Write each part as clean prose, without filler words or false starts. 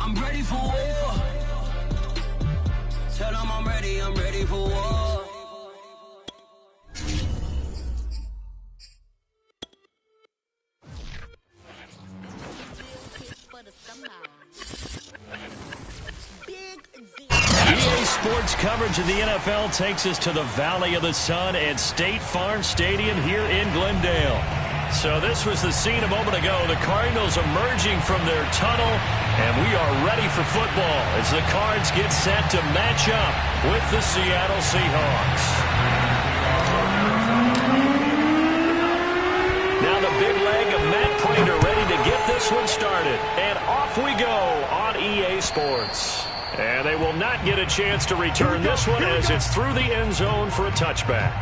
I'm ready for war. Tell them I'm ready for war. EA Sports coverage of the NFL takes us to the Valley of the Sun at State Farm Stadium here in Glendale. So this was the scene a moment ago. The Cardinals emerging from their tunnel, and we are ready for football as the Cards get set to match up with the Seattle Seahawks. Now the big leg of Matt Prater ready to get this one started. And off we go on EA Sports. And they will not get a chance to return this one as it's through the end zone for a touchback.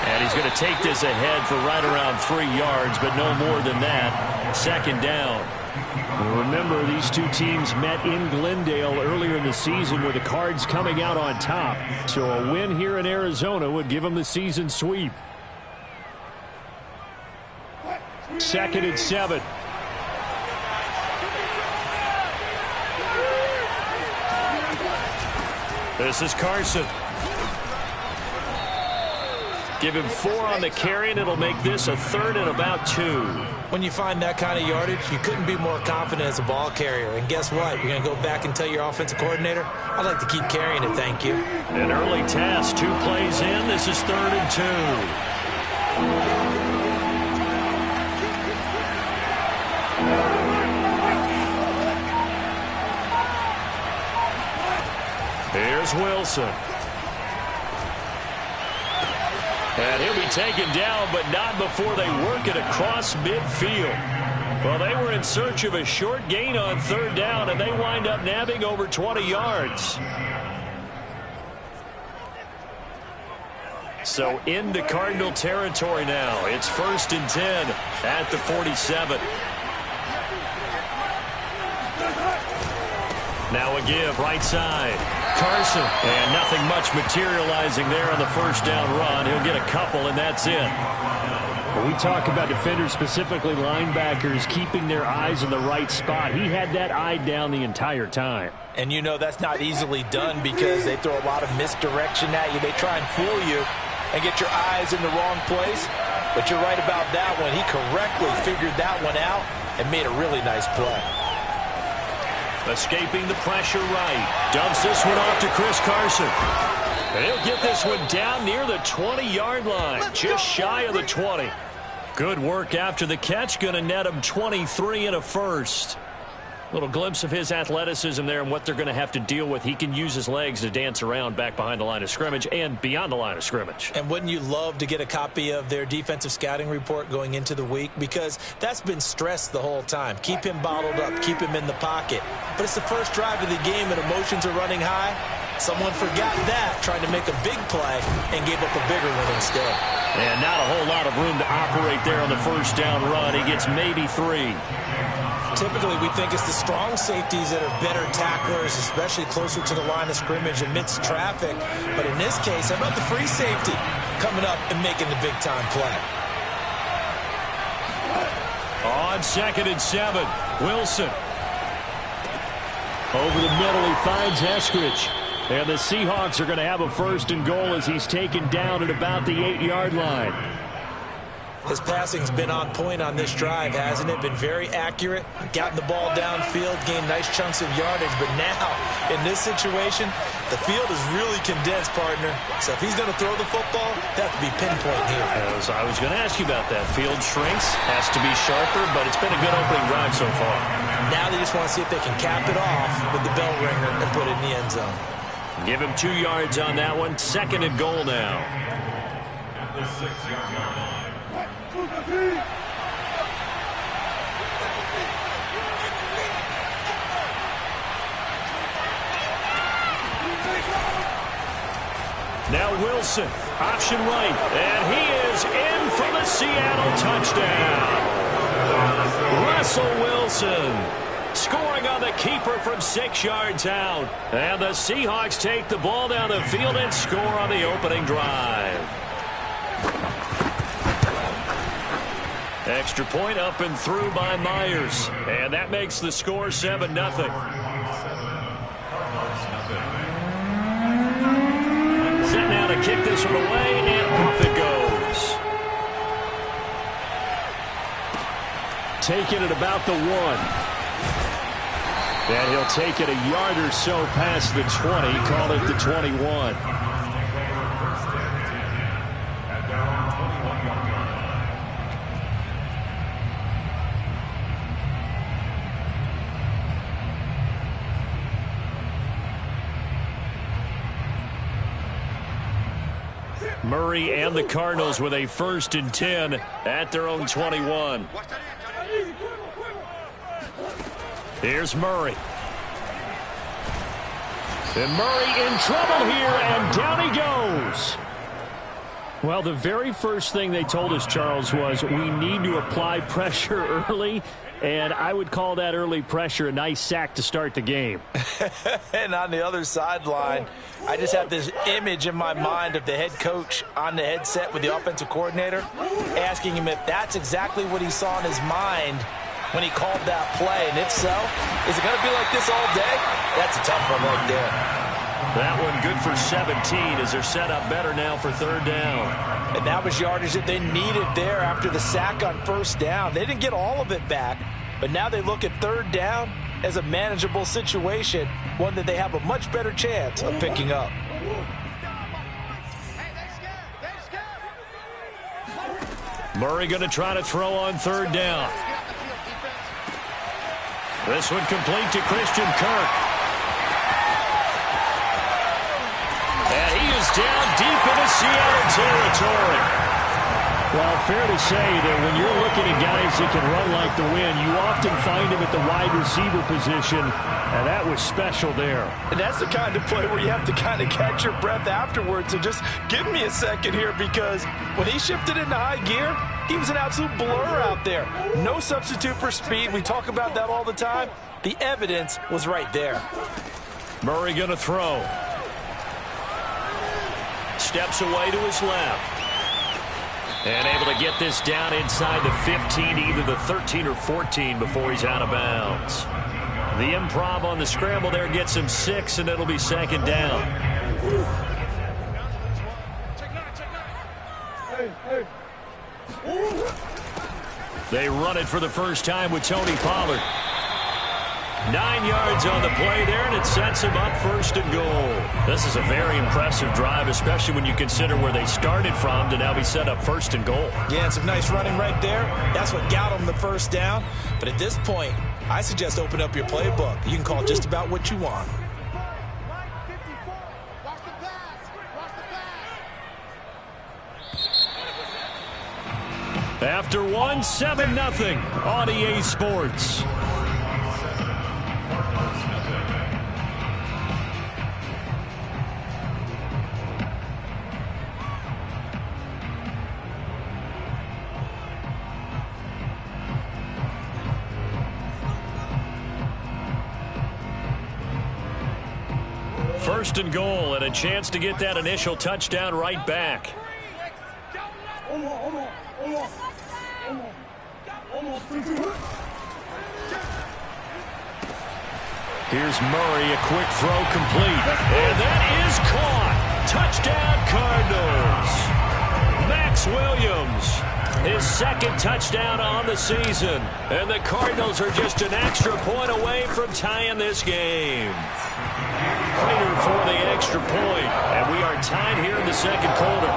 And he's going to take this ahead for right around 3 yards, but no more than that. Second down. Remember, these two teams met in Glendale earlier in the season with the Cards coming out on top. So a win here in Arizona would give them the season sweep. 2nd and 7. This is Carson. Give him 4 on the carry, and it'll make this a 3rd and about 2. When you find that kind of yardage, you couldn't be more confident as a ball carrier. And guess what? You're going to go back and tell your offensive coordinator, I'd like to keep carrying it, thank you. An early task, 2 plays in. This is 3rd and 2. Here's Wilson. And he'll be taken down, but not before they work it across midfield. Well, they were in search of a short gain on 3rd down, and they wind up nabbing over 20 yards. So into Cardinal territory now. It's 1st and 10 at the 47. Now a give, right side. Carson, and nothing much materializing there on the 1st down run. He'll get a couple, and that's it. When we talk about defenders, specifically linebackers, keeping their eyes in the right spot, he had that eye down the entire time. And you know that's not easily done because they throw a lot of misdirection at you. They try and fool you and get your eyes in the wrong place. But you're right about that one. He correctly figured that one out and made a really nice play. Escaping the pressure right. Dumps this one off to Chris Carson. And he'll get this one down near the 20-yard line. Just shy of the 20. Good work after the catch. Going to net him 23 and a first. Little glimpse of his athleticism there and what they're going to have to deal with. He can use his legs to dance around back behind the line of scrimmage and beyond the line of scrimmage. And wouldn't you love to get a copy of their defensive scouting report going into the week? Because that's been stressed the whole time. Keep him bottled up. Keep him in the pocket. But it's the first drive of the game and emotions are running high. Someone forgot that, trying to make a big play and gave up a bigger one instead. And not a whole lot of room to operate there on the 1st down run. He gets maybe 3. Typically, we think it's the strong safeties that are better tacklers, especially closer to the line of scrimmage amidst traffic. But in this case, how about the free safety coming up and making the big-time play? On 2nd and 7, Wilson. Over the middle, he finds Eskridge. And the Seahawks are going to have a 1st and goal as he's taken down at about the 8-yard line. His passing's been on point on this drive, hasn't it? Been very accurate, gotten the ball downfield, gained nice chunks of yardage. But now, in this situation, the field is really condensed, partner. So if he's going to throw the football, that could be pinpoint here. As I was going to ask you about that. Field shrinks, has to be sharper, but it's been a good opening drive so far. Now they just want to see if they can cap it off with the bell ringer and put it in the end zone. Give him 2 yards on that one. 2nd and goal now. At the 6-yard line. Now Wilson, option right, and he is in for the Seattle touchdown. Russell Wilson Wilson scoring on the keeper from 6 yards out. And the Seahawks take the ball down the field and score on the opening drive. Extra point up and through by Myers. And that makes the score 7-0. Set now to kick this one away, and off it goes. Taking it about the 1. And he'll take it a yard or so past the 20, call it the 21. Murray and the Cardinals with a 1st and 10 at their own 21. Here's Murray. And Murray in trouble here, and down he goes. Well, the very first thing they told us, Charles, was we need to apply pressure early, and I would call that early pressure a nice sack to start the game. And on the other sideline, I just have this image in my mind of the head coach on the headset with the offensive coordinator, asking him if that's exactly what he saw in his mind when he called that play. And if so, is it going to be like this all day? That's a tough one right there. That one good for 17 as they're set up better now for 3rd down. And that was yardage that they needed there after the sack on 1st down. They didn't get all of it back, but now they look at 3rd down as a manageable situation, one that they have a much better chance of picking up. Murray going to try to throw on 3rd down. This one complete to Christian Kirk. And he is down deep into Seattle territory. Well, fair to say that when you're looking at guys that can run like the wind, you often find him at the wide receiver position, and that was special there. And that's the kind of play where you have to kind of catch your breath afterwards and just give me a second here, because when he shifted into high gear, he was an absolute blur out there. No substitute for speed. We talk about that all the time. The evidence was right there. Murray going to throw. Steps away to his left. And able to get this down inside the 15, either the 13 or 14 before he's out of bounds. The improv on the scramble there gets him 6, and it'll be 2nd down. They run it for the first time with Tony Pollard. 9 yards on the play there, and it sets him up 1st and goal. This is a very impressive drive, especially when you consider where they started from to now be set up 1st and goal. Yeah, and some nice running right there. That's what got them the 1st down. But at this point, I suggest open up your playbook. You can call just about what you want. After 1, 7-0 on EA Sports. First and goal, and a chance to get that initial touchdown right back. Here's Murray, a quick throw complete. And that is caught. Touchdown, Cardinals. Max Williams, his 2nd touchdown on the season. And the Cardinals are just an extra point away from tying this game. Fighter for the extra point, and we are tied here in the 2nd quarter.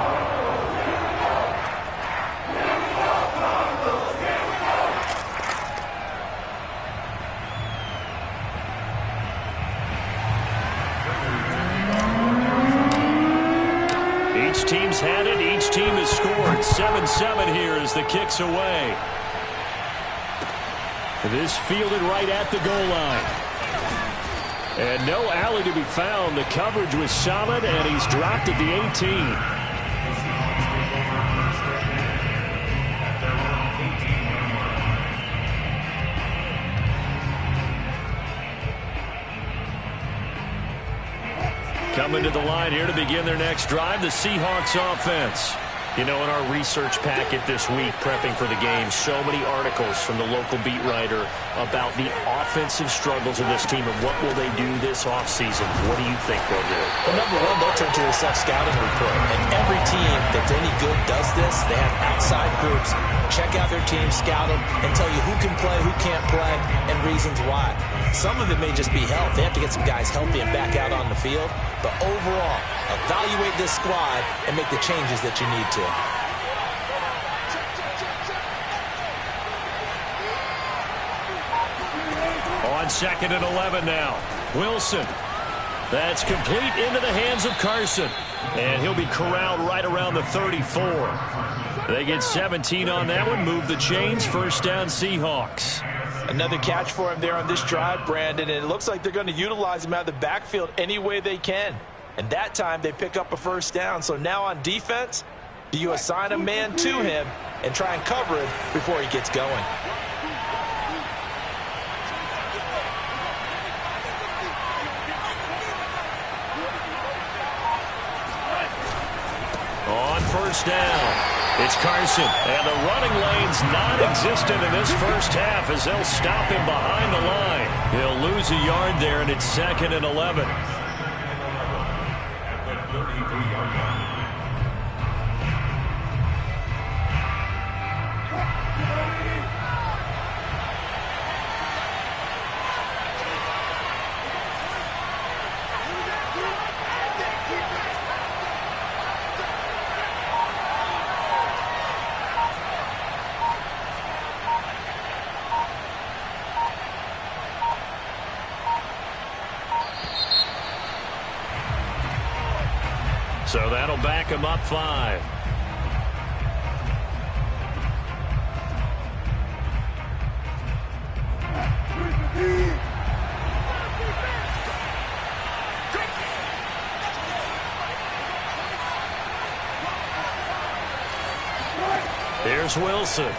Each team's had it. Each team has scored. 7-7 here as the kick's away. This fielded right at the goal line. And no alley to be found. The coverage was solid, and he's dropped at the 18. Coming to the line here to begin their next drive, the Seahawks offense. You know, in our research packet this week, prepping for the game, so many articles from the local beat writer about the offensive struggles of this team and what will they do this offseason. What do you think they'll do? Well, number one, they'll turn to their self-scouting report. And every team that's any good does this. They have outside groups. Check out their team, scout them, and tell you who can play, who can't play, and reasons why. Some of it may just be health. They have to get some guys healthy and back out on the field. But overall, evaluate this squad and make the changes that you need to. On 2nd and 11 now. Wilson. That's complete into the hands of Carson. And he'll be corralled right around the 34. They get 17 on that one. Move the chains. First down, Seahawks. Another catch for him there on this drive, Brandon. And it looks like they're going to utilize him out of the backfield any way they can. And that time they pick up a first down. So now on defense, do you assign a man to him and try and cover it before he gets going? On first down, it's Carson. And the running lane's non-existent in this first half as they'll stop him behind the line. He'll lose a yard there, and it's 2nd and 11. At the 33-yard line. So that'll back him up 5. Here's Wilson.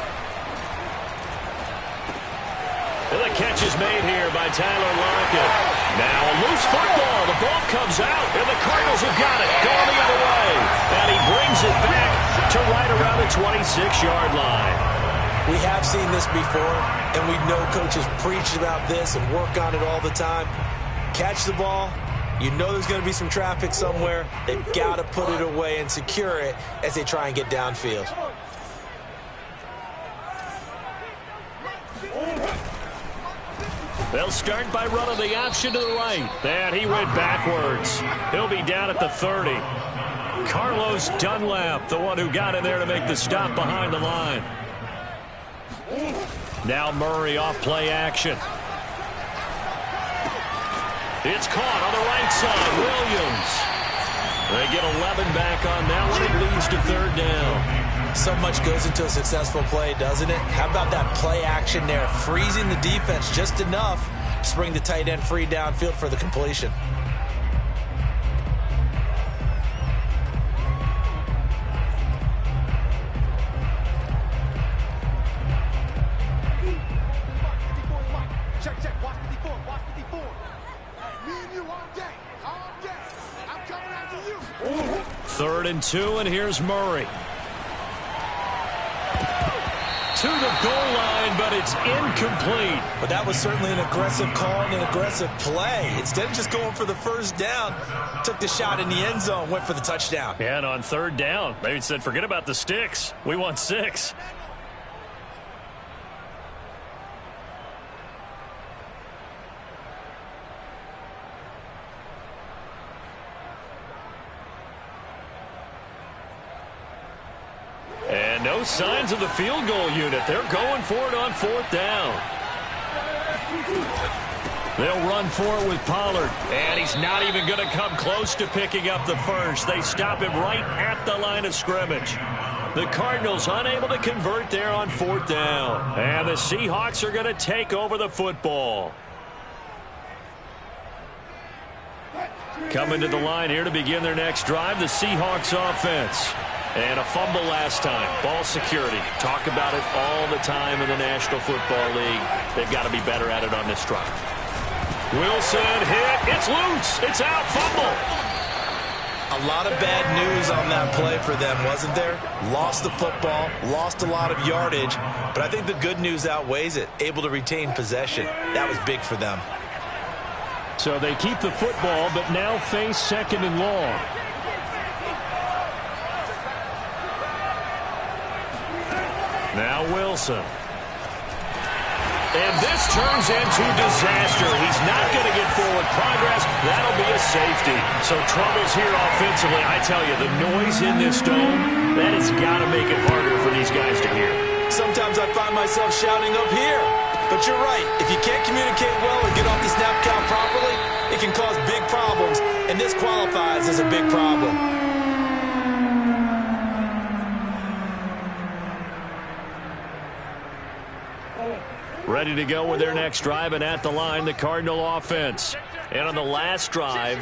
And the catch is made here by Tyler Lockett. Now a loose football. The ball comes out, and the Cardinals have got it. Going the other way. And he brings it back to right around the 26-yard line. We have seen this before, and we know coaches preach about this and work on it all the time. Catch the ball. You know there's going to be some traffic somewhere. They've got to put it away and secure it as they try and get downfield. They'll start by running the option to the right. And he went backwards. He'll be down at the 30. Carlos Dunlap, the one who got in there to make the stop behind the line. Now Murray off play action. It's caught on the right side. Williams. They get 11 back on that one. It leads to 3rd down. So much goes into a successful play, doesn't it? How about that play action there? Freezing the defense just enough to bring the tight end free downfield for the completion. Check, watch 54. Me and you all day. I'm coming after you. 3rd and 2, and here's Murray. To the goal line, but it's incomplete. But that was certainly an aggressive call and an aggressive play. Instead of just going for the first down, took the shot in the end zone, went for the touchdown. Yeah, and on 3rd down, they said, forget about the sticks. We want 6. And no signs of the field goal unit. They're going for it on 4th down. They'll run for it with Pollard. And he's not even going to come close to picking up the first. They stop him right at the line of scrimmage. The Cardinals unable to convert there on 4th down. And the Seahawks are going to take over the football. Coming to the line here to begin their next drive, the Seahawks offense. And a fumble last time. Ball security. Talk about it all the time in the National Football League. They've got to be better at it on this drive. Wilson hit. It's loose. It's out. Fumble. A lot of bad news on that play for them, wasn't there? Lost the football, lost a lot of yardage, but I think the good news outweighs it. Able to retain possession. That was big for them. So they keep the football, but now face 2nd and long. Now Wilson. And this turns into disaster. He's not going to get forward progress. That'll be a safety. So troubles here offensively. I tell you, the noise in this dome, that has got to make it harder for these guys to hear. Sometimes I find myself shouting up here. But you're right. If you can't communicate well or get off the snap count properly, it can cause big problems. And this qualifies as a big problem. Ready to go with their next drive, and at the line, the Cardinal offense. And on the last drive,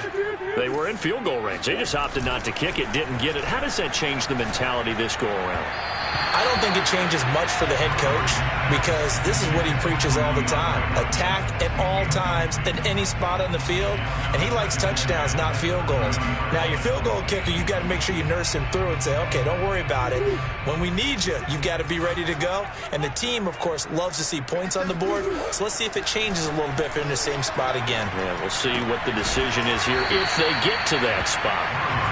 they were in field goal range. They just opted not to kick it, didn't get it. How does that change the mentality this go around? I don't think it changes much for the head coach because this is what he preaches all the time. Attack at all times at any spot on the field, and he likes touchdowns, not field goals. Now, your field goal kicker, you've got to make sure you nurse him through and say, okay, don't worry about it. When we need you, you've got to be ready to go. And the team, of course, loves to see points on the board. So let's see if it changes a little bit if they're in the same spot again. Yeah, we'll see what the decision is here if they get to that spot.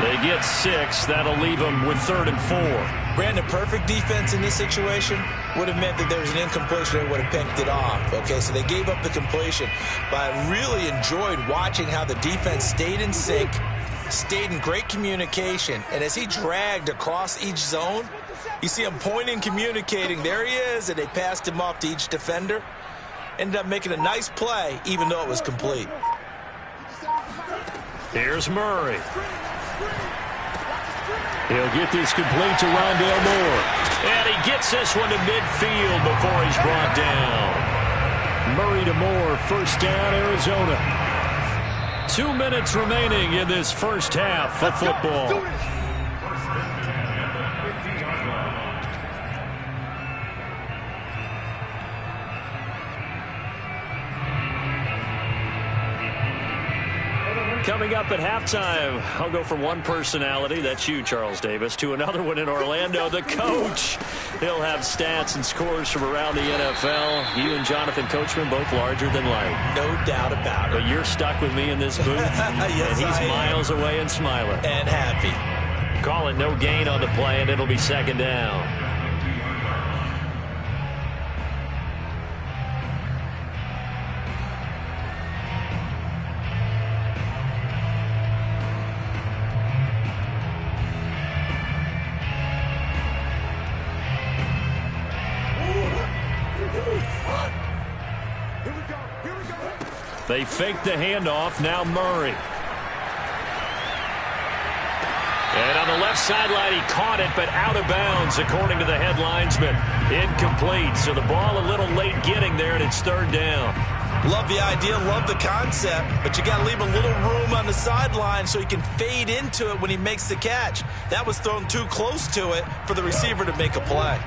They get 6. That'll leave them with 3rd and 4. Brandon, perfect defense in this situation would have meant that there was an incompletion and would have picked it off. Okay, so they gave up the completion. But I really enjoyed watching how the defense stayed in sync, stayed in great communication. And as he dragged across each zone, you see him pointing, communicating. There he is, and they passed him off to each defender. Ended up making a nice play, even though it was complete. Here's Murray. He'll get this complete to Rondale Moore. And he gets this one to midfield before he's brought down. Murray to Moore, first down, Arizona. 2 minutes remaining in this first half of football. Coming up at halftime, I'll go from one personality, that's you, Charles Davis, to another one in Orlando, the coach. He'll have stats and scores from around the NFL. You and Jonathan Coachman, both larger than life. No doubt about it. But you're stuck with me in this booth, yes, and he's miles away and smiling. And happy. Call it no gain on the play, and it'll be 2nd down. They fake the handoff. Now Murray. And on the left sideline, he caught it, but out of bounds, according to the head linesman. Incomplete. So the ball a little late getting there, and it's 3rd down. Love the idea, love the concept, but you got to leave a little room on the sideline so he can fade into it when he makes the catch. That was thrown too close to it for the receiver to make a play.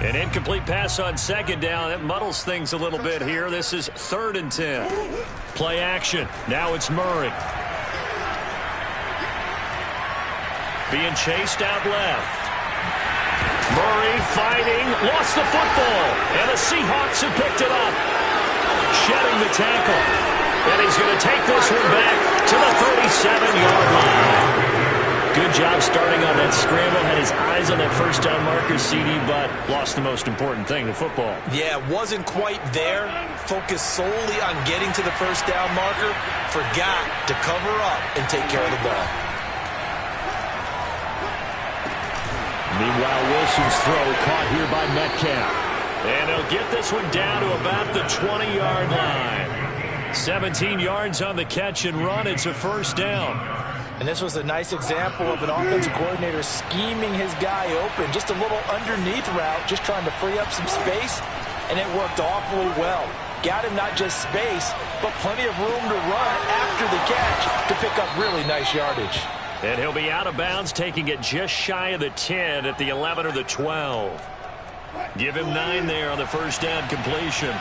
An incomplete pass on 2nd down. That muddles things a little bit here. This is 3rd and 10. Play action. Now it's Murray. Being chased out left. Murray fighting. Lost the football. And the Seahawks have picked it up. Shedding the tackle. And he's going to take this one back to the 37-yard line. Good job starting on that scramble. Had his eyes on that first down marker, CD, but lost the most important thing, the football. Yeah, wasn't quite there. Focused solely on getting to the first down marker. Forgot to cover up and take care of the ball. Meanwhile, Wilson's throw caught here by Metcalf. And he'll get this one down to about the 20-yard line. 17 yards on the catch and run. It's a first down. And this was a nice example of an offensive coordinator scheming his guy open. Just a little underneath route, just trying to free up some space, and it worked awfully well. Got him not just space, but plenty of room to run after the catch to pick up really nice yardage. And he'll be out of bounds, taking it just shy of the 10 at the 11 or the 12. Give him 9 there on the first down completion.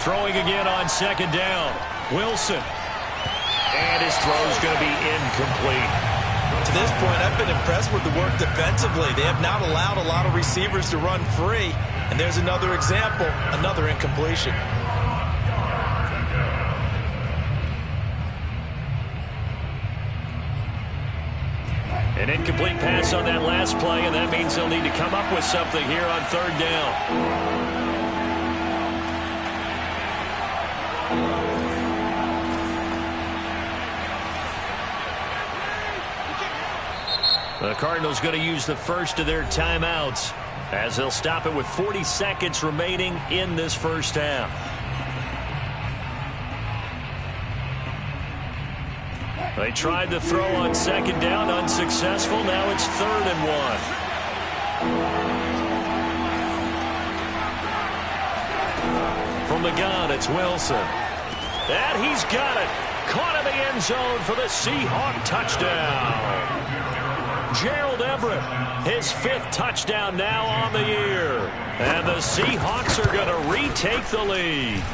Throwing again on second down. Wilson. And his throw is going to be incomplete. To this point, I've been impressed with the work defensively. They have not allowed a lot of receivers to run free. And there's another example, another incompletion. An incomplete pass on that last play, and that means they'll need to come up with something here on third down. The Cardinals going to use the first of their timeouts as they'll stop it with 40 seconds remaining in this first half. They tried to throw on second down, unsuccessful. Now it's 3rd and 1. From the gun, it's Wilson. And he's got it. Caught in the end zone for the Seahawks touchdown. Gerald Everett, his 5th touchdown now on the year. And the Seahawks are going to retake the lead.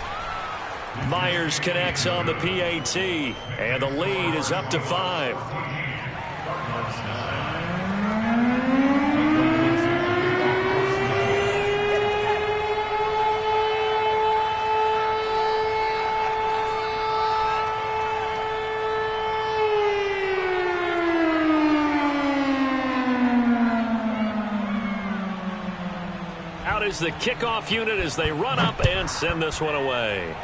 Myers connects on the PAT, and the lead is up to 5. Out is the kickoff unit as they run up and send this one away.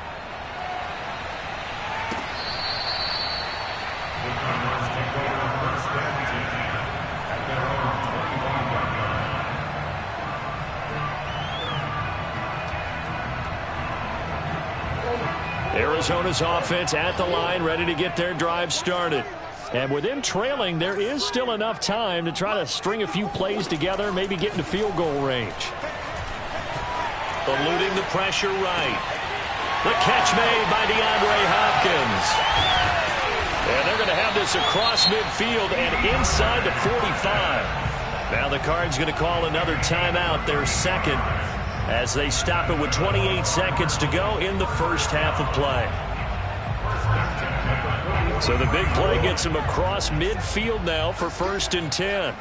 Arizona's offense at the line, ready to get their drive started. And with them trailing, there is still enough time to try to string a few plays together, maybe get into field goal range. Eluding the pressure right. The catch made by DeAndre Hopkins. And they're going to have this across midfield and inside the 45. Now the Cards going to call another timeout, their second, as they stop it with 28 seconds to go in the first half of play. So the big play gets him across midfield now for 1st and 10.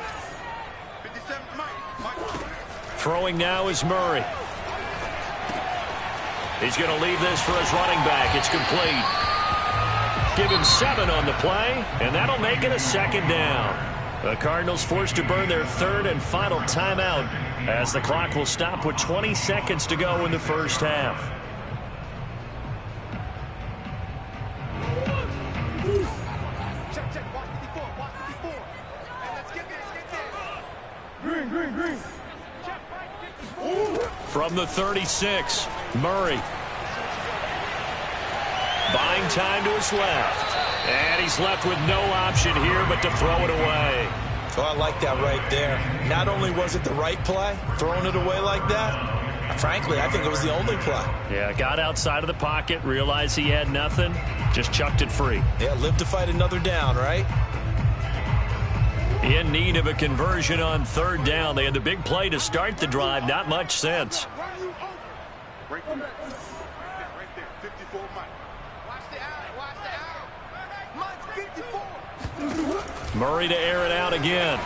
Throwing now is Murray. He's going to leave this for his running back. It's complete. Give him 7 on the play, and that'll make it a 2nd down. The Cardinals forced to burn their 3rd and final timeout as the clock will stop with 20 seconds to go in the first half. From the 36, Murray. Buying time to his left. And he's left with no option here but to throw it away. Oh, I like that right there. Not only was it the right play, throwing it away like that, frankly, I think it was the only play. Yeah, got outside of the pocket, realized he had nothing, just chucked it free. Yeah, live to fight another down, right? In need of a conversion on 3rd down. They had the big play to start the drive, not much sense. Right there, 54 Mike. Watch the out. Mike 54. Murray to air it out again.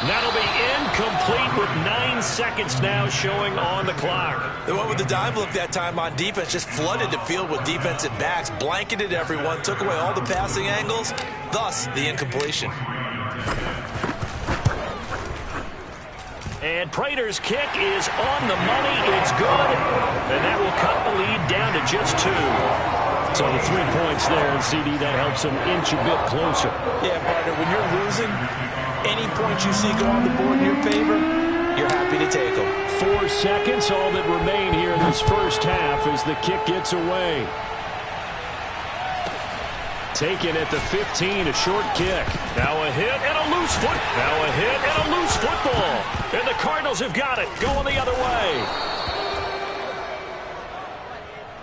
That'll be incomplete with 9 seconds now showing on the clock. They went with the dime look that time on defense, just flooded the field with defensive backs, blanketed everyone, took away all the passing angles, thus the incompletion. And Prater's kick is on the money. It's good. And that will cut the lead down to just 2. So the 3 points there, and CD, that helps them inch a bit closer. Yeah, partner, when you're losing, any points you see go on the board in your favor, you're happy to take them. 4 seconds, all that remain here in this first half as the kick gets away. Taken at the 15, a short kick. Now a hit and a loose foot. Now a hit and a loose football. And the Cardinals have got it, going the other way.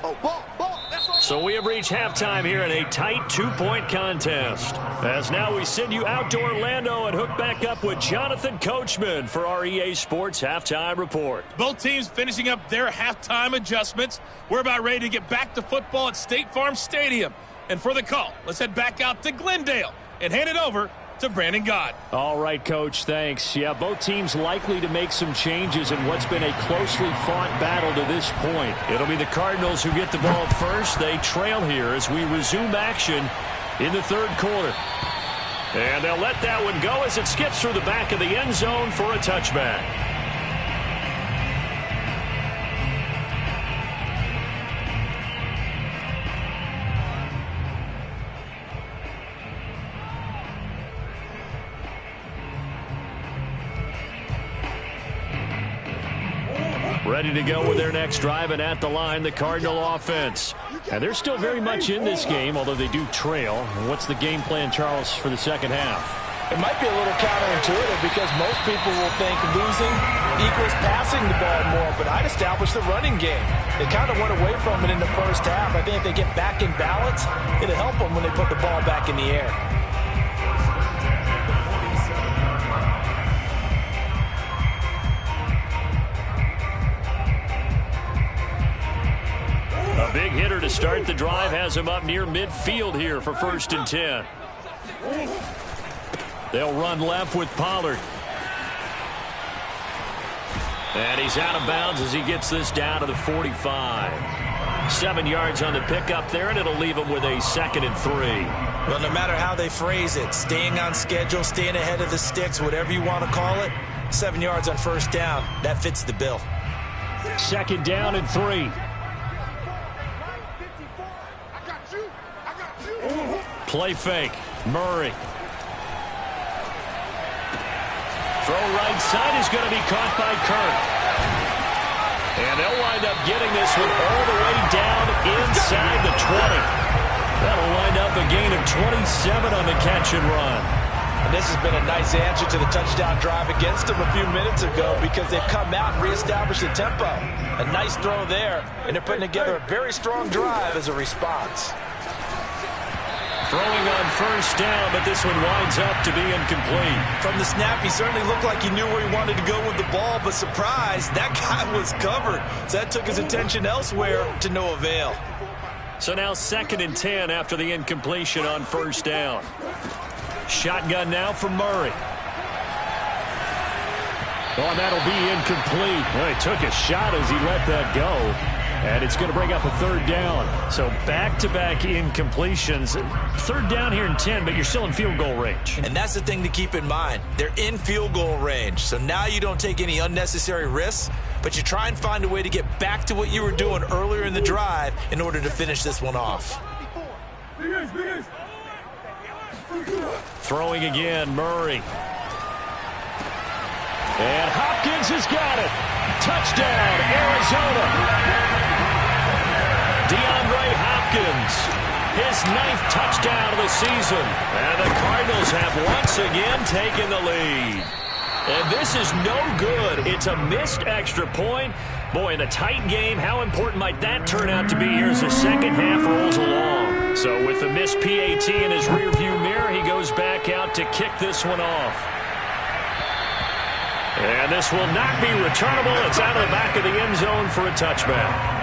Oh, ball, that's all. So we have reached halftime here in a tight two-point contest. As now we send you out to Orlando and hook back up with Jonathan Coachman for our EA Sports Halftime Report. Both teams finishing up their halftime adjustments. We're about ready to get back to football at State Farm Stadium. And for the call, let's head back out to Glendale and hand it over to Brandon Gott. All right, Coach, thanks. Yeah, both teams likely to make some changes in what's been a closely fought battle to this point. It'll be the Cardinals who get the ball first. They trail here as we resume action in the third quarter. And they'll let that one go as it skips through the back of the end zone for a touchback. Ready to go with their next drive, and at the line, the Cardinal offense. And they're still very much in this game, although they do trail. What's the game plan, Charles, for the second half? It might be a little counterintuitive because most people will think losing equals passing the ball more, but I'd establish the running game. They kind of went away from it in the first half. I think if they get back in balance, it'll help them when they put the ball back in the air. A big hitter to start the drive has him up near midfield here for 1st and 10. They'll run left with Pollard. And he's out of bounds as he gets this down to the 45. 7 yards on the pickup there, and it'll leave him with a 2nd and 3. Well, no matter how they phrase it, staying on schedule, staying ahead of the sticks, whatever you want to call it, 7 yards on 1st down, that fits the bill. 2nd down and 3. Play fake. Murray. Throw right side is going to be caught by Kirk. And they'll wind up getting this one all the way down inside the 20. That'll wind up a gain of 27 on the catch and run. And this has been a nice answer to the touchdown drive against them a few minutes ago because they've come out and reestablished the tempo. A nice throw there, and they're putting together a very strong drive as a response. Throwing on 1st down, but this one winds up to be incomplete. From the snap, he certainly looked like he knew where he wanted to go with the ball, but surprise, that guy was covered. So that took his attention elsewhere to no avail. So now 2nd and 10 after the incompletion on 1st down. Shotgun now for Murray. Oh, and that'll be incomplete. Well, he took a shot as he let that go. And it's going to bring up a 3rd down. So back-to-back incompletions. 3rd down here in 10, but you're still in field goal range. And that's the thing to keep in mind. They're in field goal range. So now you don't take any unnecessary risks, but you try and find a way to get back to what you were doing earlier in the drive in order to finish this one off. Throwing again, Murray. And Hopkins has got it. Touchdown, Arizona. DeAndre Hopkins, his 9th touchdown of the season. And the Cardinals have once again taken the lead. And this is no good. It's a missed extra point. Boy, in a tight game, how important might that turn out to be here as the second half rolls along? So with the missed PAT in his rearview mirror, he goes back out to kick this one off. And this will not be returnable. It's out of the back of the end zone for a touchback.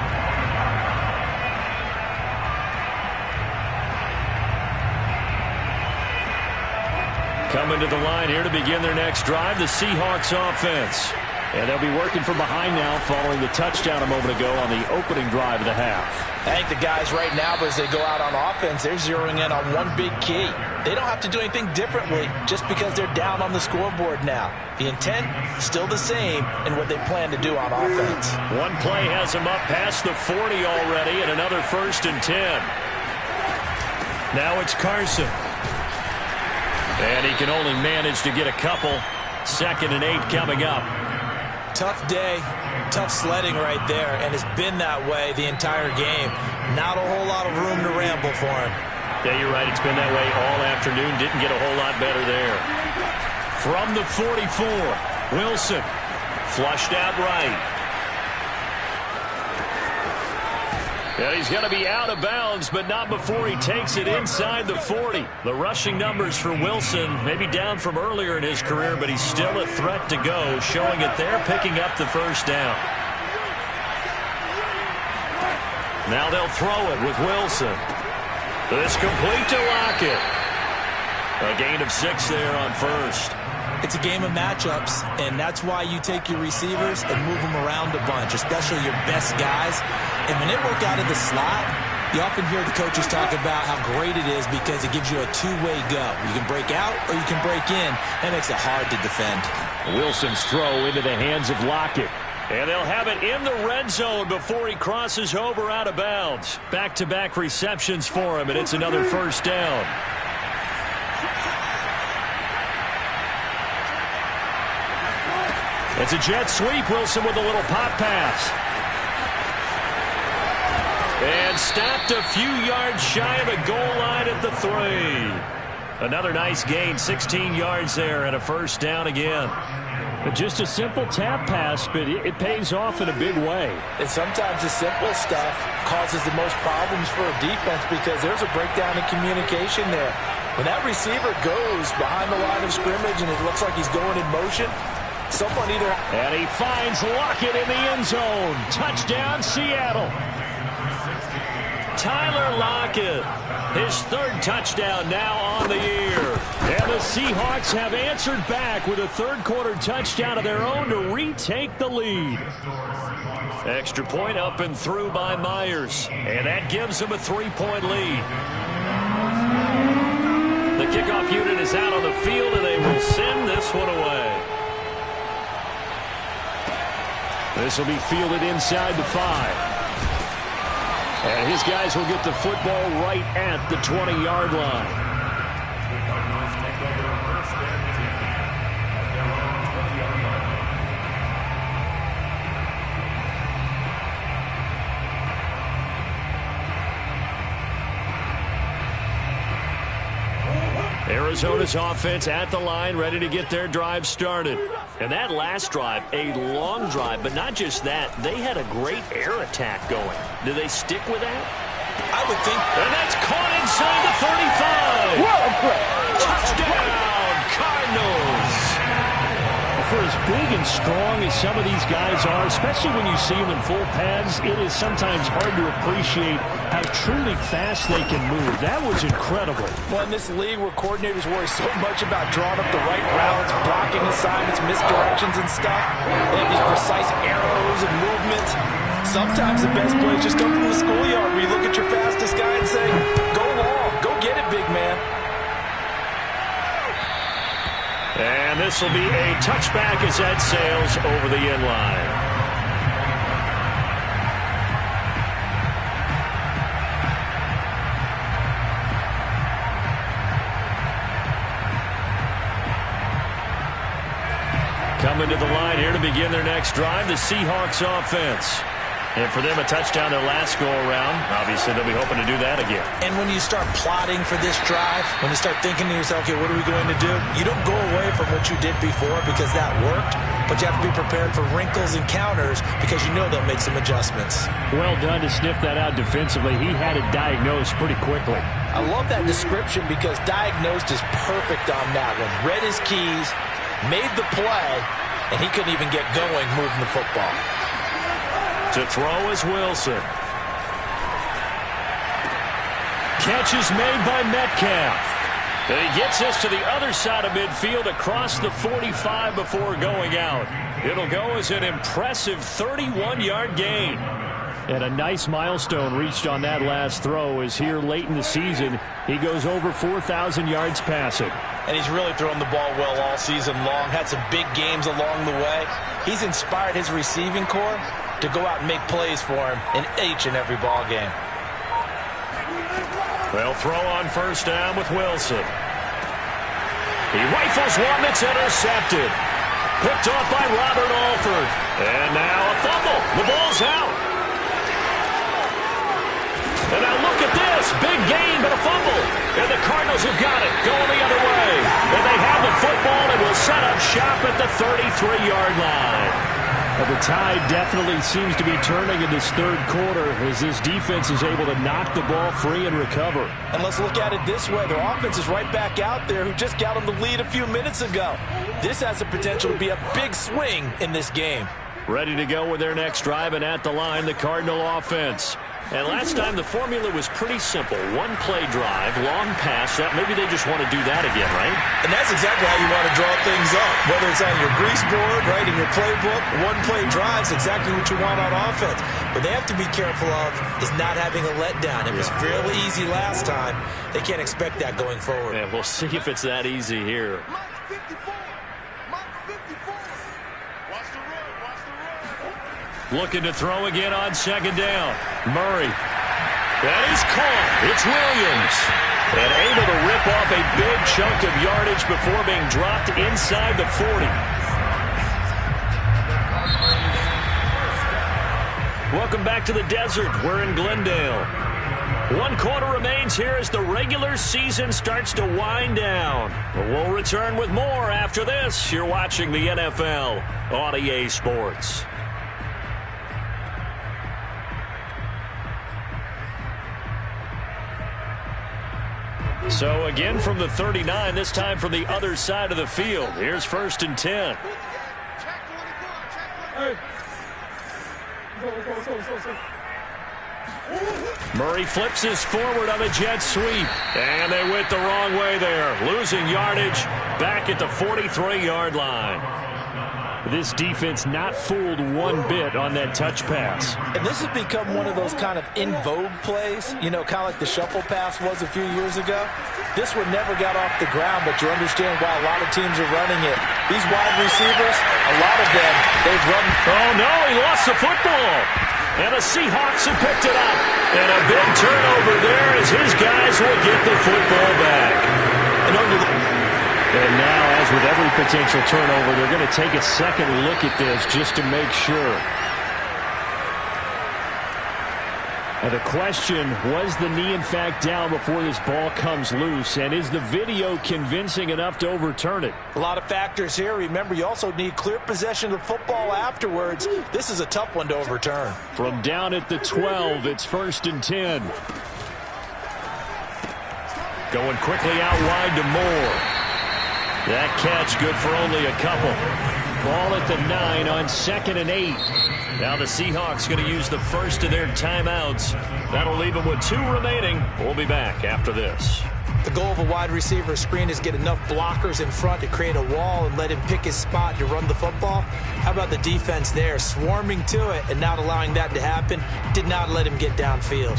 Coming to the line here to begin their next drive, the Seahawks offense. And they'll be working from behind now following the touchdown a moment ago on the opening drive of the half. I think the guys right now, as they go out on offense, they're zeroing in on one big key. They don't have to do anything differently just because they're down on the scoreboard now. The intent still the same in what they plan to do on offense. One play has them up past the 40 already and another 1st and 10. Now it's Carson. And he can only manage to get a couple. 2nd and 8 coming up. Tough day, tough sledding right there, and it's been that way the entire game. Not a whole lot of room to ramble for him. Yeah, you're right. It's been that way all afternoon. Didn't get a whole lot better there. From the 44, Wilson flushed out right. And he's going to be out of bounds, but not before he takes it inside the 40. The rushing numbers for Wilson, maybe down from earlier in his career, but he's still a threat to go, showing it there, picking up the first down. Now they'll throw it with Wilson. It's complete to Lockett. A gain of 6 there on first. It's a game of matchups, and that's why you take your receivers and move them around a bunch, especially your best guys. And when they work out of the slot, you often hear the coaches talk about how great it is because it gives you a two-way go. You can break out or you can break in. That makes it hard to defend. Wilson's throw into the hands of Lockett. And they'll have it in the red zone before he crosses over out of bounds. Back-to-back receptions for him, and it's another first down. It's a jet sweep. Wilson with a little pop pass. And stopped a few yards shy of the goal line at the 3. Another nice gain, 16 yards there, and a first down again. Just a simple tap pass, but it pays off in a big way. And sometimes the simple stuff causes the most problems for a defense because there's a breakdown in communication there. When that receiver goes behind the line of scrimmage and it looks like he's going in motion, someone either... And he finds Lockett in the end zone. Touchdown, Seattle. Tyler Lockett, his 3rd touchdown now on the year. And the Seahawks have answered back with a third-quarter touchdown of their own to retake the lead. Extra point up and through by Myers. And that gives them a 3-point lead. The kickoff unit is out on the field, and they will send this one away. This will be fielded inside the 5. And his guys will get the football right at the 20-yard line. Arizona's offense at the line, ready to get their drive started. And that last drive, a long drive, but not just that. They had a great air attack going. Do they stick with that? I would think. And that's caught inside the 35. What a play! Touchdown, Cardinals. For as big and strong as some of these guys are, especially when you see them in full pads, it is sometimes hard to appreciate how truly fast they can move. That was incredible. Well, in this league where coordinators worry so much about drawing up the right routes, blocking assignments, misdirections and stuff, they have these precise arrows and movements. Sometimes the best plays just come from the schoolyard where you look at your fastest guy and say, go long, go get it, big man. And this will be a touchback as that sails over the end line. Coming to the line here to begin their next drive, the Seahawks offense. And for them, a touchdown their last go-around. Obviously, they'll be hoping to do that again. And when you start plotting for this drive, when you start thinking to yourself, okay, what are we going to do? You don't go away from what you did before because that worked, but you have to be prepared for wrinkles and counters because you know they'll make some adjustments. Well done to sniff that out defensively. He had it diagnosed pretty quickly. I love that description because diagnosed is perfect on that one. Read his keys, made the play, and he couldn't even get going moving the football. To throw is Wilson. Catch is made by Metcalf. And he gets this to the other side of midfield across the 45 before going out. It'll go as an impressive 31-yard gain. And a nice milestone reached on that last throw as here late in the season, he goes over 4,000 yards passing. And he's really thrown the ball well all season long. Had some big games along the way. He's inspired his receiving corps to go out and make plays for him in each and every ball game. They'll throw on first down with Wilson. He rifles one that's intercepted. Picked off by Robert Alford. And now a fumble. The ball's out. And now look at this. Big gain, but a fumble. And the Cardinals have got it. Going the other way. And they have the football and will set up shop at the 33-yard line. The tide definitely seems to be turning in this third quarter as this defense is able to knock the ball free and recover. And let's look at it this way. Their offense is right back out there who just got them the lead a few minutes ago. This has the potential to be a big swing in this game. Ready to go with their next drive, and at the line, the Cardinal offense. And last time, the formula was pretty simple. One play drive, long pass. Maybe they just want to do that again, right? And that's exactly how you want to draw things up. Whether it's on your grease board, right, in your playbook, one play drive is exactly what you want on offense. What they have to be careful of is not having a letdown. It was really easy last time. They can't expect that going forward. Yeah, we'll see if it's that easy here. Looking to throw again on second down. Murray. That is caught. It's Williams. And able to rip off a big chunk of yardage before being dropped inside the 40. Welcome back to the desert. We're in Glendale. 1 quarter remains here as the regular season starts to wind down. We'll return with more after this. You're watching the NFL on EA Sports. So again from the 39, this time from the other side of the field. Here's 1st and 10. Murray flips his forward on a jet sweep. And they went the wrong way there. Losing yardage back at the 43-yard line. This defense not fooled one bit on that touch pass. And this has become one of those kind of in vogue plays, you know, kind of like the shuffle pass was a few years ago. This one never got off the ground, but you understand why a lot of teams are running it. These wide receivers, a lot of them, they've run. Oh, no, he lost the football. And the Seahawks have picked it up. And a big turnover there as his guys will get the football back. And now, as with every potential turnover, they're going to take a second look at this just to make sure. And the question, was the knee in fact down before this ball comes loose? And is the video convincing enough to overturn it? A lot of factors here. Remember, you also need clear possession of the football afterwards. This is a tough one to overturn. From down at the 12, it's 1st and 10. Going quickly out wide to Moore. That catch good for only a couple. Ball at the 9 on 2nd and 8. Now the Seahawks going to use the first of their timeouts. That'll leave them with 2 remaining. We'll be back after this. The goal of a wide receiver screen is get enough blockers in front to create a wall and let him pick his spot to run the football. How about the defense there? Swarming to it and not allowing that to happen. Did not let him get downfield.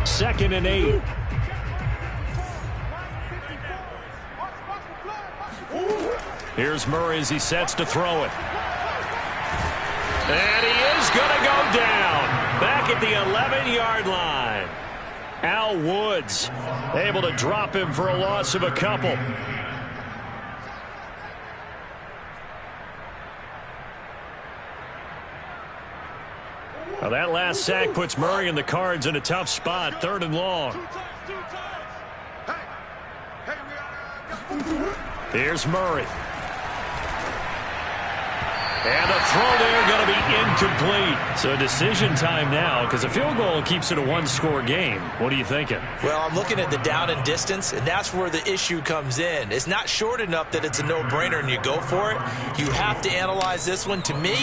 2nd and 8. Here's Murray as he sets to throw it. And he is going to go down. Back at the 11-yard line. Al Woods able to drop him for a loss of a couple. Well, that last sack puts Murray and the Cards in a tough spot. 3rd and long. Here's Murray. And the throw there going to be incomplete. So decision time now because a field goal keeps it a 1-score game. What are you thinking? Well, I'm looking at the down and distance, and that's where the issue comes in. It's not short enough that it's a no-brainer and you go for it. You have to analyze this one. To me,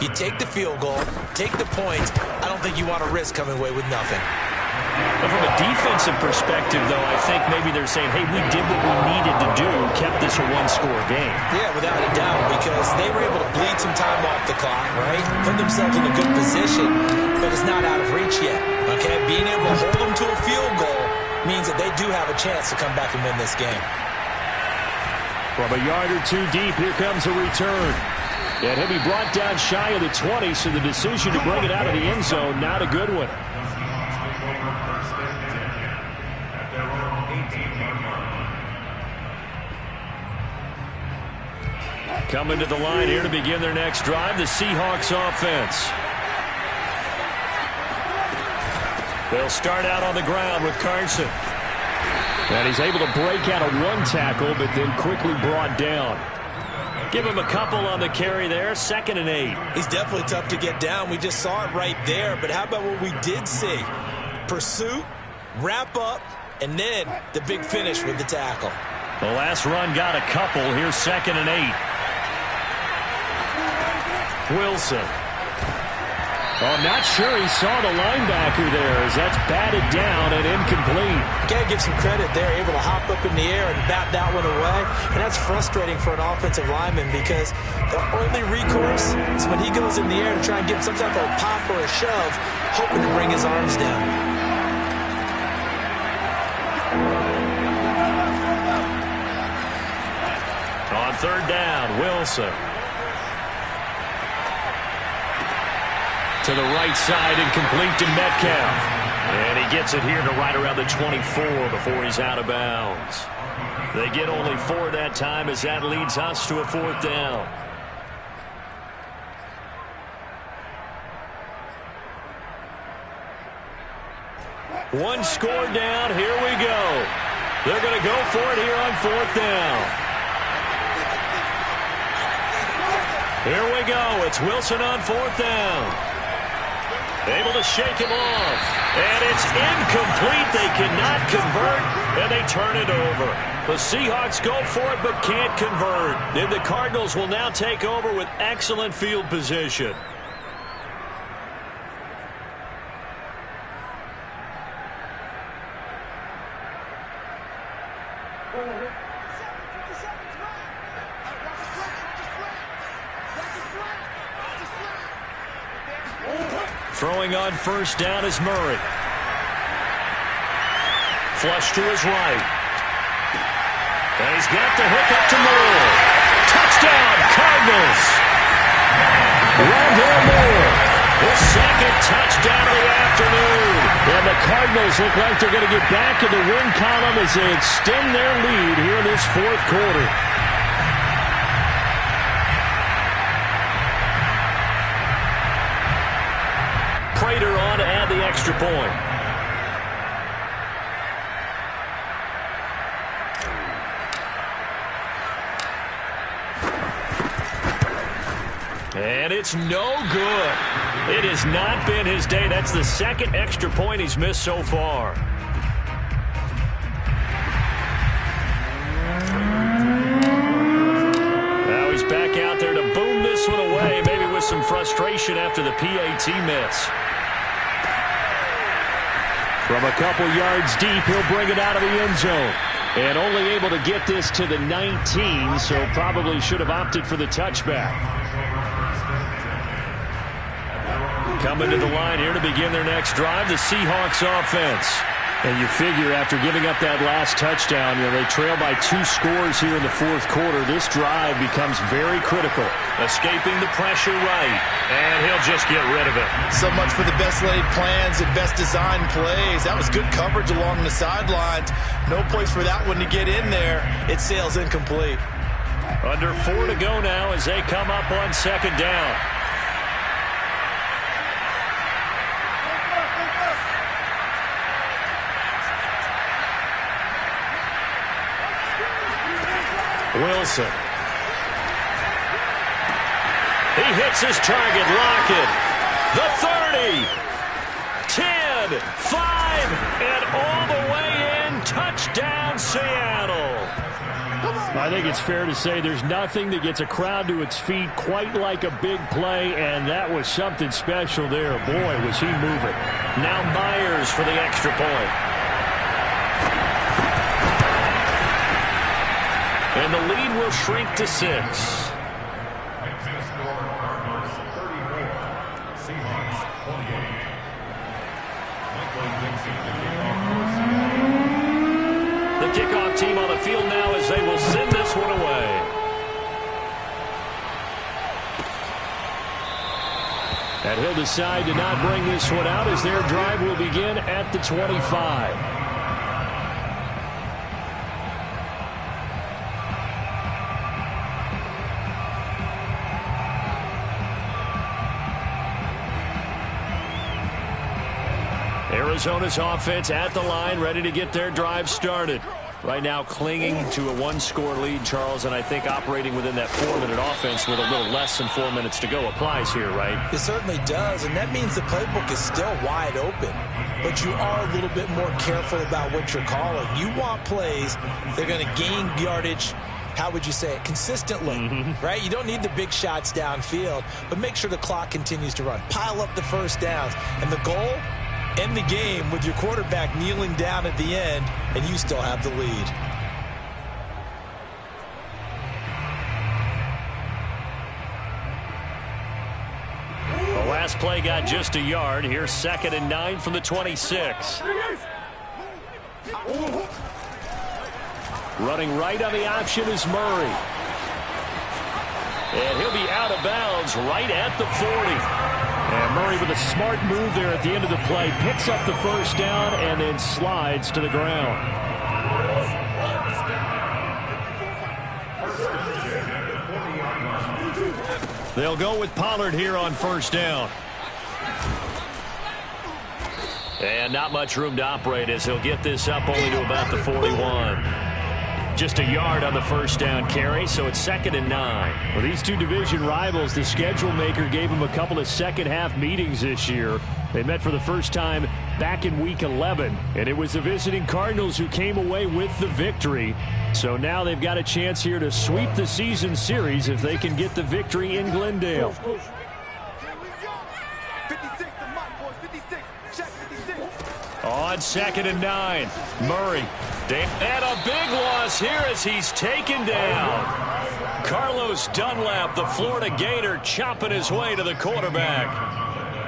you take the field goal, take the points. I don't think you want to risk coming away with nothing. But from a defensive perspective, though, I think maybe they're saying, hey, we did what we needed to do, kept this a 1-score game. Yeah, without a doubt, because they were able to bleed some time off the clock, right? Put themselves in a good position, but it's not out of reach yet, okay? Being able to hold them to a field goal means that they do have a chance to come back and win this game. From a yard or 2 deep, here comes a return. And he'll be brought down shy of the 20, so the decision to bring it out of the end zone, not a good one. Coming to the line here to begin their next drive, the Seahawks offense. They'll start out on the ground with Carson. And he's able to break out of 1 tackle, but then quickly brought down. Give him a couple on the carry there, 2nd and 8. He's definitely tough to get down. We just saw it right there. But how about what we did see? Pursuit, wrap up, and then the big finish with the tackle. The last run got a couple. Here's 2nd and 8. Wilson. Oh, not sure he saw the linebacker there as that's batted down and incomplete. You got to give some credit there, able to hop up in the air and bat that one away. And that's frustrating for an offensive lineman because the only recourse is when he goes in the air to try and give some type of a pop or a shove, hoping to bring his arms down. On 3rd down, Wilson. To the right side and complete to Metcalf. And he gets it here to right around the 24 before he's out of bounds. They get only 4 that time as that leads us to a 4th down. One score down. Here we go. They're going to go for it here on 4th down. Here we go. It's Wilson on 4th down. Able to shake him off. And it's incomplete. They cannot convert, and they turn it over. The Seahawks go for it but can't convert. And the Cardinals will now take over with excellent field position. Throwing on 1st down is Murray. Flush to his right. And he's got the hook up to Moore. Touchdown, Cardinals. Rondale Moore, his 2nd touchdown of the afternoon. And the Cardinals look like they're going to get back in the win column as they extend their lead here in this 4th quarter. Prater on to add the extra point. And it's no good. It has not been his day. That's the 2nd extra point he's missed so far. Now he's back out there to boom this one away, maybe with some frustration after the PAT miss. From a couple yards deep, he'll bring it out of the end zone. And only able to get this to the 19, so probably should have opted for the touchback. Coming to the line here to begin their next drive, the Seahawks offense. And you figure after giving up that last touchdown, they trail by 2 scores here in the 4th quarter. This drive becomes very critical. Escaping the pressure right, and he'll just get rid of it. So much for the best laid plans and best designed plays. That was good coverage along the sidelines. No place for that one to get in there. It sails incomplete. Under 4 to go now as they come up on 2nd down. Wilson. He hits his target. Lockett. The 30. 10. 5. And all the way in. Touchdown, Seattle. I think it's fair to say there's nothing that gets a crowd to its feet quite like a big play, and that was something special there. Boy, was he moving. Now Myers for the extra point. And the lead will shrink to 6. The kickoff team on the field now as they will send this one away. And he'll decide to not bring this one out as their drive will begin at the 25. Arizona's offense at the line, ready to get their drive started. Right now clinging to a one-score lead, Charles, and I think operating within that 4-minute offense with a little less than 4 minutes to go applies here, right? It certainly does, and that means the playbook is still wide open. But you are a little bit more careful about what you're calling. You want plays that are going to gain yardage, how would you say it, consistently, right? You don't need the big shots downfield, but make sure the clock continues to run. Pile up the first downs. And the goal, end the game with your quarterback kneeling down at the end, and you still have the lead. The last play got just a yard. Here's 2nd and 9 from the 26. Running right on the option is Murray. And he'll be out of bounds right at the 40. And Murray with a smart move there at the end of the play. Picks up the first down and then slides to the ground. They'll go with Pollard here on first down. And not much room to operate as he'll get this up only to about the 41. Just a yard on the first down carry, so it's 2nd and 9. Well, these two division rivals, the schedule maker gave them a couple of second-half meetings this year. They met for the first time back in Week 11, and it was the visiting Cardinals who came away with the victory. So now they've got a chance here to sweep the season series if they can get the victory in Glendale. On 2nd and 9, Murray. And a big loss here as he's taken down. Carlos Dunlap, the Florida Gator, chopping his way to the quarterback.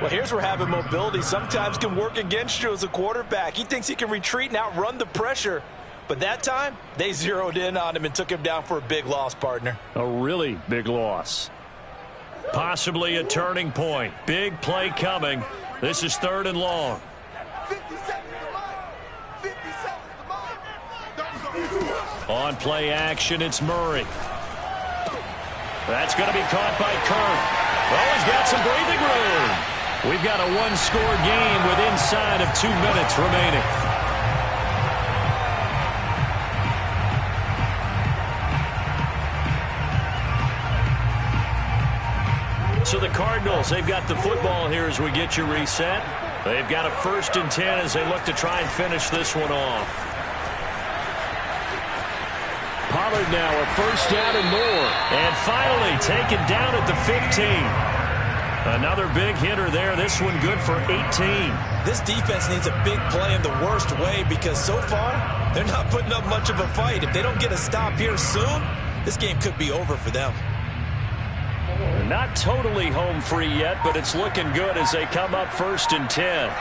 Well, here's where having mobility sometimes can work against you as a quarterback. He thinks he can retreat and outrun the pressure. But that time, they zeroed in on him and took him down for a big loss, partner. A really big loss. Possibly a turning point. Big play coming. This is 3rd and long. On play action, it's Murray. That's going to be caught by Kirk. Well, he's got some breathing room. We've got a one-score game with inside of 2 minutes remaining. So the Cardinals, they've got the football here as we get you reset. They've got a 1st and 10 as they look to try and finish this one off. Pollard now a 1st down and more. And finally taken down at the 15. Another big hitter there. This one good for 18. This defense needs a big play in the worst way because so far they're not putting up much of a fight. If they don't get a stop here soon, this game could be over for them. Not totally home free yet, but it's looking good as they come up 1st and 10.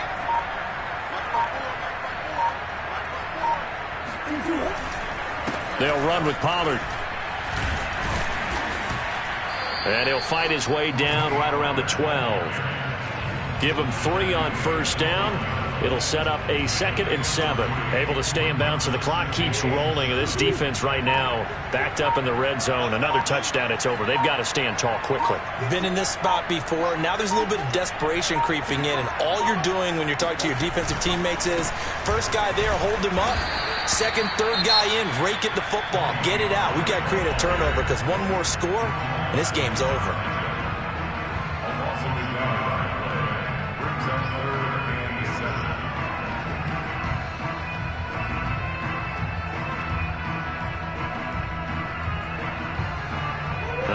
They'll run with Pollard. And he'll fight his way down right around the 12. Give him 3 on 1st down. It'll set up a 2nd and 7. Able to stay in bounds, and the clock keeps rolling. And this defense right now backed up in the red zone. Another touchdown, it's over. They've got to stand tall quickly. Been in this spot before. Now there's a little bit of desperation creeping in. And all you're doing when you're talking to your defensive teammates is first guy there, hold him up. Second, third guy in, rake at the football. Get it out. We've got to create a turnover because one more score, and this game's over.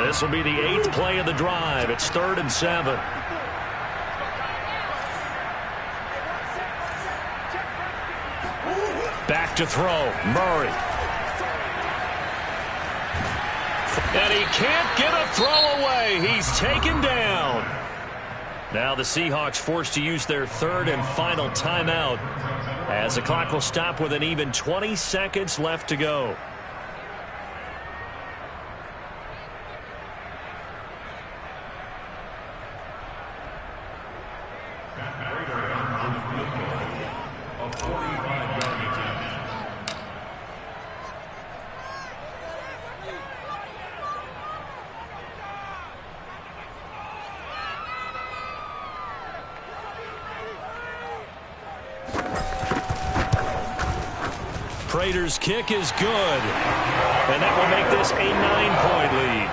This will be the 8th play of the drive. It's 3rd and 7. Back to throw. Murray. And he can't get a throw away. He's taken down. Now the Seahawks forced to use their 3rd and final timeout as the clock will stop with an even 20 seconds left to go. Prater's kick is good. And that will make this a 9-point lead.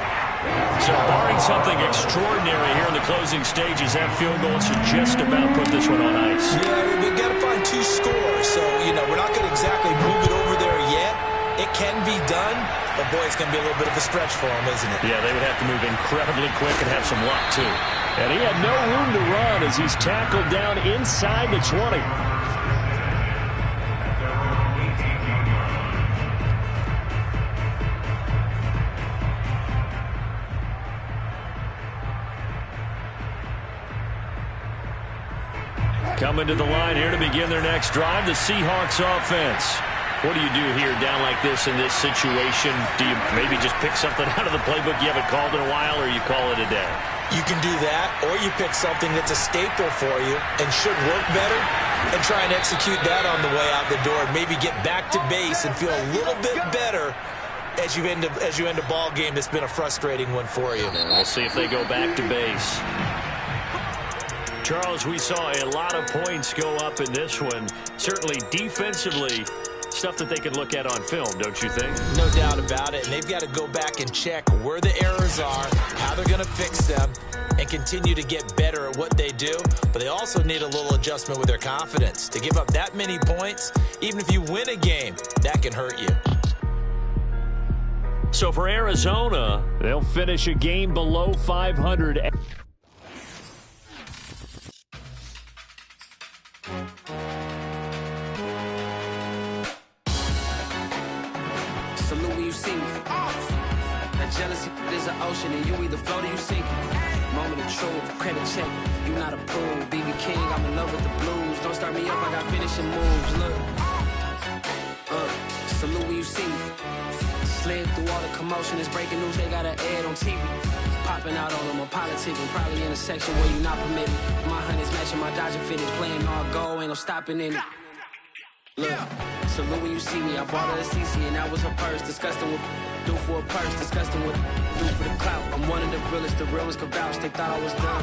So barring something extraordinary here in the closing stages, that field goal should just about put this one on ice. Yeah, we've got to find 2 scores. So, we're not going to exactly move it over there yet. It can be done, but boy, it's going to be a little bit of a stretch for them, isn't it? Yeah, they would have to move incredibly quick and have some luck, too. And he had no room to run as he's tackled down inside the 20. Coming to the line here to begin their next drive, the Seahawks offense. What do you do here down like this in this situation? Do you maybe just pick something out of the playbook you haven't called in a while, or you call it a day? You can do that, or you pick something that's a staple for you and should work better and try and execute that on the way out the door and maybe get back to base and feel a little bit better as you end a ball game that's been a frustrating one for you. We'll see if they go back to base. Charles, we saw a lot of points go up in this one. Certainly defensively, stuff that they can look at on film, don't you think? No doubt about it. And they've got to go back and check where the errors are, how they're going to fix them, and continue to get better at what they do. But they also need a little adjustment with their confidence. To give up that many points, even if you win a game, that can hurt you. So for Arizona, they'll finish a game below 500. Salute when you see me. That jealousy is an ocean, and you either float or you sink. Moment of truth, credit check, you not approved. BB King, I'm in love with the blues. Don't start me up, I got finishing moves. Look, salute when you see me. Slid through all the commotion, it's breaking news, they got an ad on TV. Popping out on them, I'm politicking, probably in a section where you not permitted. My honey's matching my Dodger fitted, playing all go, ain't no stopping in it. Look, salute when you see me, I bought her a CC and that was her purse. Disgusting with do for a purse, disgusting with do for the clout. I'm one of the realest, the real ones can vouch, they thought I was done.